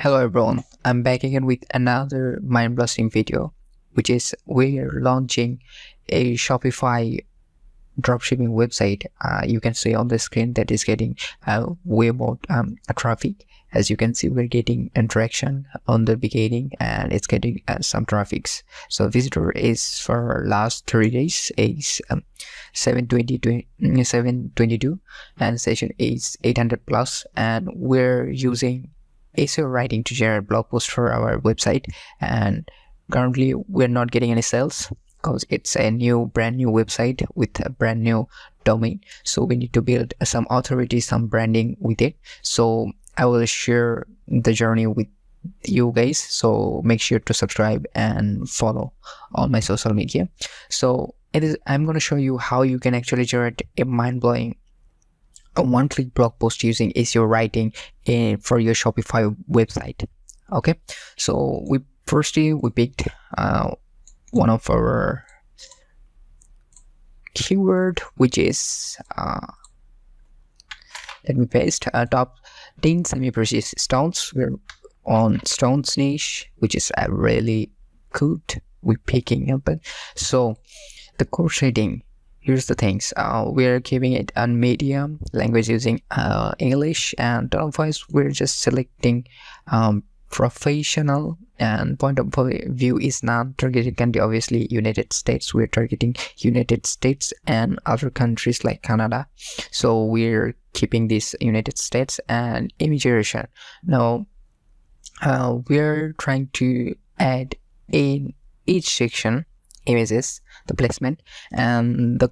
Hello everyone, I'm back again with another mind-blasting video, which is we're launching a Shopify dropshipping website. You can see on the screen that is getting way more traffic. As you can see, we're getting interaction on the beginning and it's getting some traffics. So visitor is for last 30 days is 722 and session is 800 plus, and we're using SEO writing to generate blog posts for our website, and currently we're not getting any sales because it's a brand new website with a brand new domain, so we need to build some authority, some branding with it. So I will share the journey with you guys, so make sure to subscribe and follow all my social media. So I'm going to show you how you can actually generate a mind-blowing one-click blog post using SEO writing for your Shopify website. Okay, so we picked one of our keyword, which is let me paste top 10 semi-precious stones. We're on stones niche, which is really good. We're picking up it. So the core setting, here's the things. We're giving it a medium language using English, and tone of voice we're just selecting professional, and point of view is not targeted country, obviously United States. We're targeting United States and other countries like Canada, so we're keeping this United States. And image generation, now we're trying to add in each section images, the placement, and the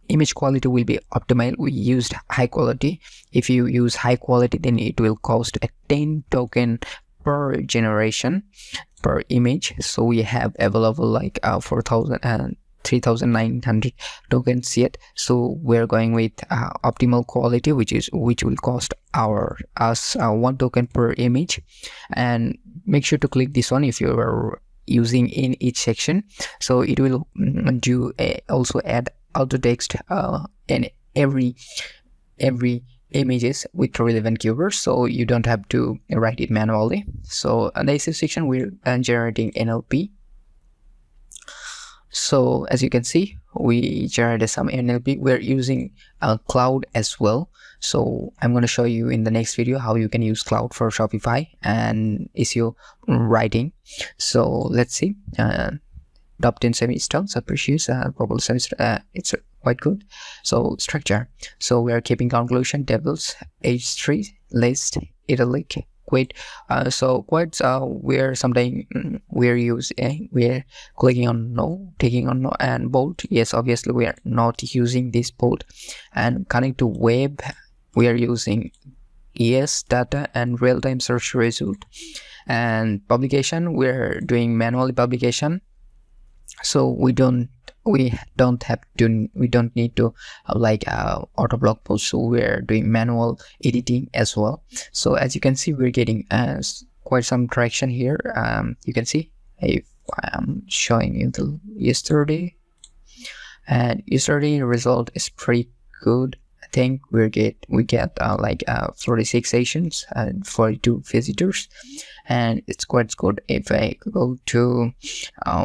image quality will be optimal. We used high quality. If you use high quality, then it will cost a 10 token per generation per image. So we have available like 4,000 and 3,900 tokens yet. So we're going with optimal quality, which will cost us 1 token per image. And make sure to click this one if you are using in each section, so it will also add auto text in every images with relevant keywords, so you don't have to write it manually. So in the SEO section, we're generating NLP. So as you can see, we generated some NLP. We're using cloud as well, so I'm going to show you in the next video how you can use cloud for Shopify and SEO writing. So let's see. Top 10 semi-stones are precious, probably it's quite good. So structure, so we are keeping conclusion, tables, H3 list, italic, quite so quite where sometimes we're clicking on no, taking on no, and bold. Yes, obviously we are not using this bold. And connect to web, we are using yes data and real-time search result. And publication, we're doing manually publication, so we don't need to like auto blog post, so we're doing manual editing as well. So as you can see, we're getting quite some traction here. You can see if I'm showing you the yesterday, and yesterday result is pretty good. I think we get like 46 sessions and 42 visitors, and it's quite good. If I go to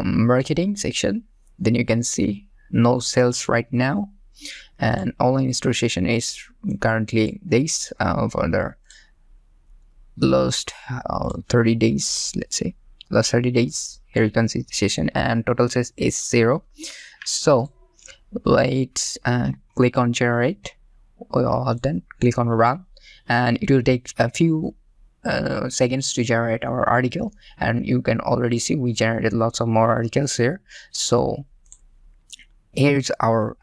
marketing section, then you can see no sales right now, and online store session is currently this for the last 30 days. Let's say last 30 days. Here you can see the session, and total sales is 0. So let's click on generate. We all done. Click on run, and it will take a few seconds to generate our article. And you can already see we generated lots of more articles here. So here's our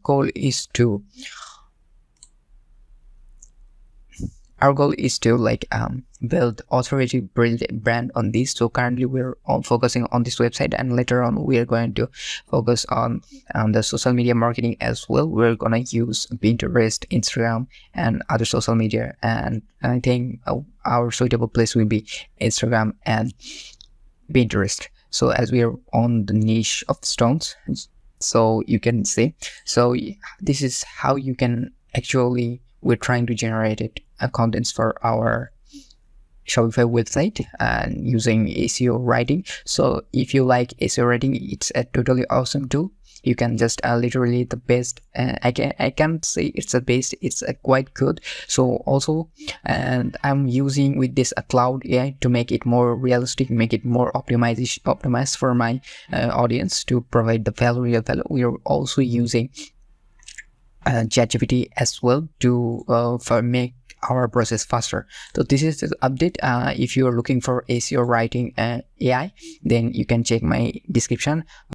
goal is to like build authority, build a brand on this. So currently we're focusing on this website, and later on we are going to focus on the social media marketing as well. We're gonna use Pinterest, Instagram, and other social media, and I think our suitable place will be Instagram and Pinterest. So as we are on the niche of stones, so you can see, so this is how you can actually, we're trying to generate contents for our Shopify website and using SEO writing. So if you like SEO writing, it's a totally awesome tool. You can just literally the best. I can't say it's the best, it's quite good. So also, and I'm using with this Cloud AI to make it more realistic, make it more optimized for my audience, to provide the real value. We are also using ChatGPT as well to for make our process faster. So this is the update. If you are looking for SEO writing AI, then you can check my description.